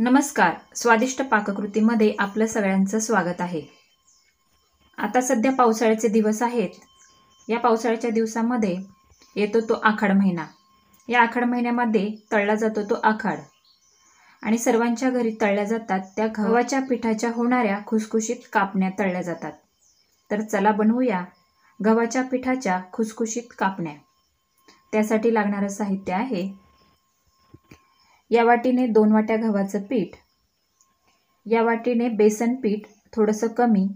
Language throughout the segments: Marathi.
नमस्कार, स्वादिष्ट पाककृतीमध्ये आपलं सगळ्यांचं स्वागत आहे। आता सध्या पावसाळ्याचे दिवस आहेत। या पावसाळ्याच्या दिवसामध्ये येतो तो आखाड महिना। या आखाड महिन्यामध्ये तळला जातो तो आखाड आणि सर्वांच्या घरी तळल्या जातात त्या गव्हाच्या पिठाच्या होणाऱ्या खुसखुशीत कापण्या तळल्या जातात। तर चला बनवूया गव्हाच्या पिठाच्या खुसखुशीत कापण्या। त्यासाठी लागणारे साहित्य आहे या वाटीने 2 वाट्या गव्हाचं पीठ, या वाटीने बेसन पीठ थोडंसं कमी,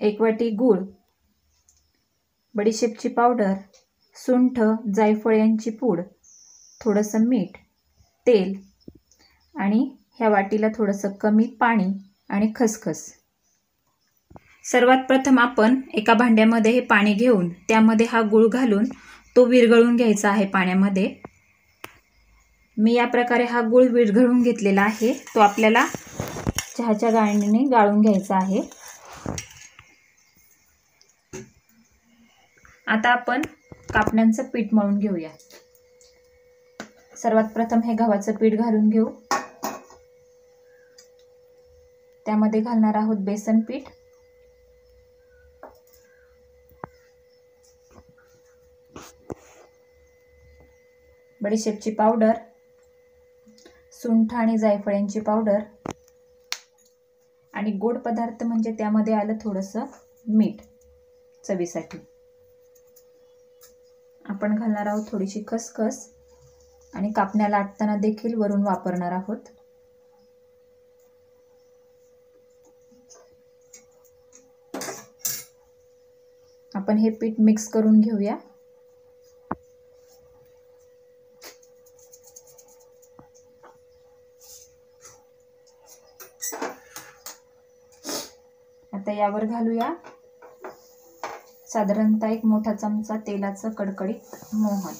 1 वाटी गूळ, बडीशेपची पावडर, सुंठ, जायफळ यांची पूड, थोडंसं मीठ, तेल आणि ह्या वाटीला थोडंसं कमी पाणी आणि खसखस। सर्वात प्रथम आपण एका भांड्यामध्ये हे पाणी घेऊन त्यामध्ये हा गूळ घालून तो विरघळून घ्यायचा आहे पाण्यामध्ये। मी या प्रकारे हा गूळ विरघळून घेतलेला आहे। तो आपल्याला चहाच्या गाळणीने गाळून घ्यायचा आहे। आता आपण कापण्यांचं पीठ मळून घेऊया। सर्वात प्रथम हे गव्हाचं पीठ घालून घेऊ। त्यामध्ये घालणार आहोत बेसन पीठ, बडीशेपची पावडर, सुंठ आणि जायफळ यांची पावडर आणि गोड पदार्थ म्हणजे त्यामध्ये आलं थोडंसं मीठ चवीसाठी। आपण घालणार आहोत थोडीशी खसखस आणि कापण्या लाटताना देखील वरून वापरणार आहोत। आपण हे पीठ मिक्स करून घेऊया। आता यावर घालूया साधारणतः 1 मोठा चमचा तेलाचं कडकडीत मोहन,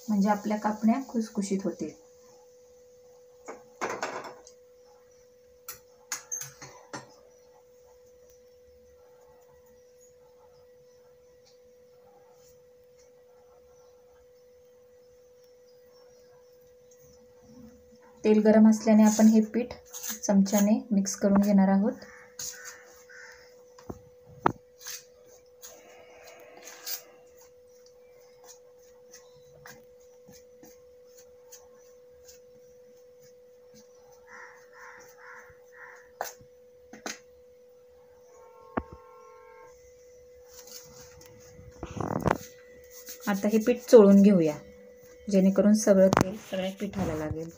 म्हणजे आपल्या कापण्या खुसखुशीत होतील। तेल गरम असल्याने आपण हे पीठ चमच्याने मिक्स करून घेणार आहोत। आता हे पीठ चोळून घेऊया, जेणेकरून सगळं तेल सगळ्या पिठाला लागेल।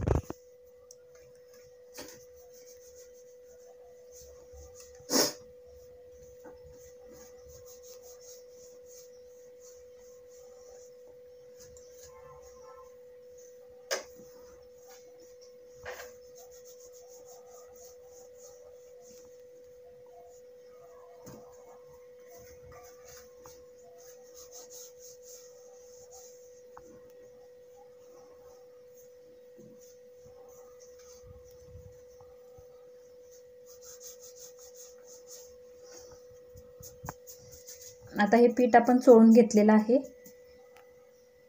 आता हे पीठ आपण चोळून घेतलेलं आहे।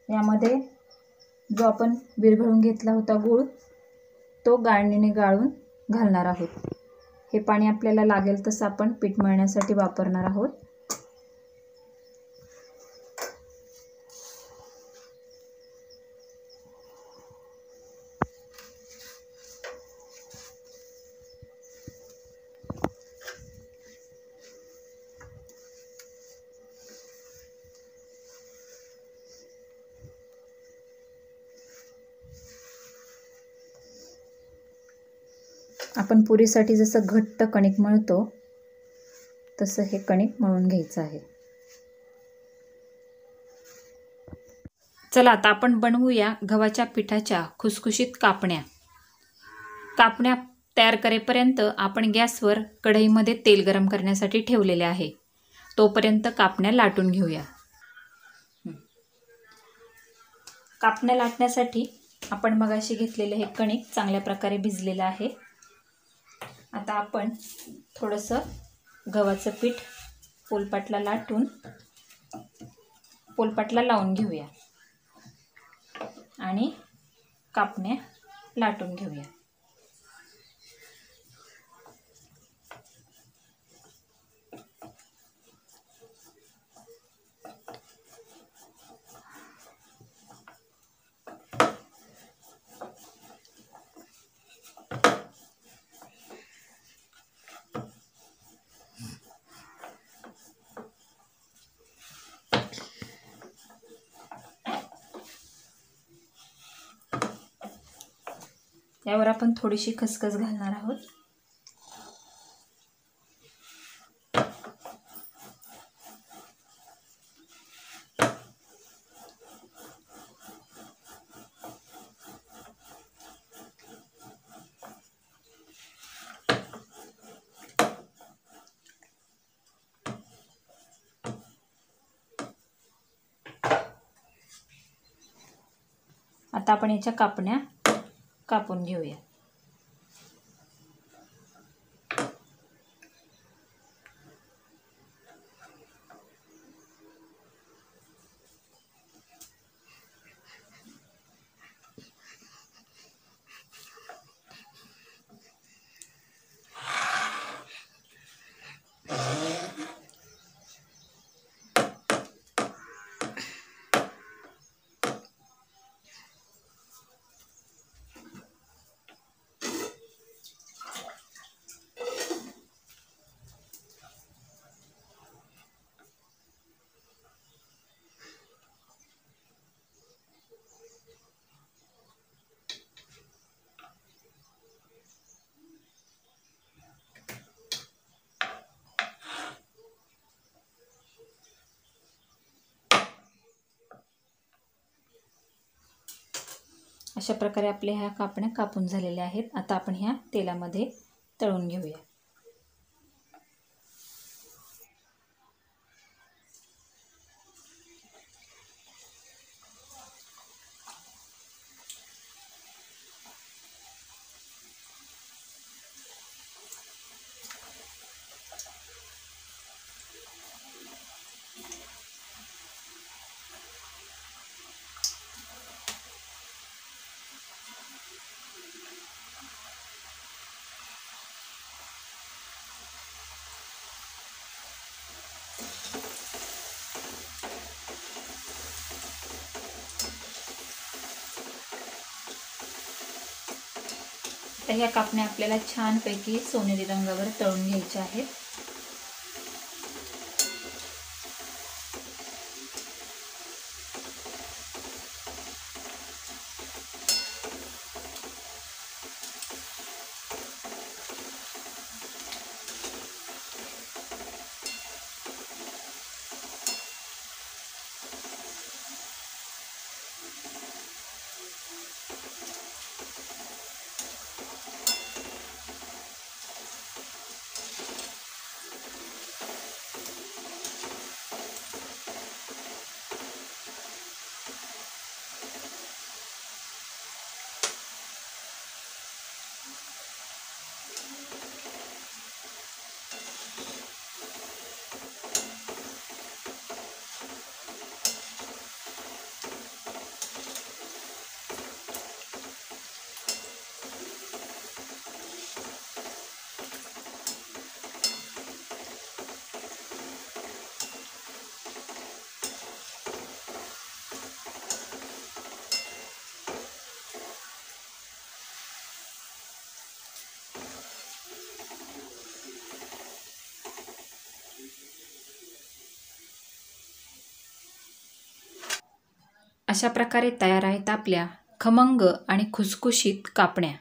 यामध्ये जो आपण विरघळून घेतला होता गूळ तो गाळणीने गाळून घालणार आहोत। हे पाणी आपल्याला लागेल तसं आपण पीठ मळण्यासाठी वापरणार आहोत। आपण पुरीसाठी जसं घट्ट कणिक मळतो तसं हे कणिक मळून घ्यायचं आहे। चला आता आपण बनवूया गव्हाच्या पिठाच्या खुसखुशीत कापण्या। कापण्या तयार करेपर्यंत आपण गॅसवर कढईमध्ये तेल गरम करण्यासाठी ठेवलेले आहे। तोपर्यंत कापण्या लाटून घेऊया। कापण्या लाटण्यासाठी आपण मगाशी घेतलेले हे कणिक चांगल्या प्रकारे भिजलेलं आहे। आता आपण थोडंसं गव्हाचं पीठ पोलपाटला लाटून पोलपाटला लावून घेऊया आणि कापण्या लाटून घेऊया। यावर आपण थोडीशी खसखस घालणार आहोत. आता आपण याच्या कापण्या कापून घेऊया. अशा प्रकारे आपल्या ह्या कापण्या कापून झालेल्या आहेत. आता आपण ह्या तेलामध्ये तळून घेऊया. तर ह्या कापण्या आपल्याला छानपैकी सोनेरी रंगावर तळून घ्यायच्या आहेत. अशा प्रकारे तयार आहेत आपल्या खमंग आणि खुसखुशीत कापण्या.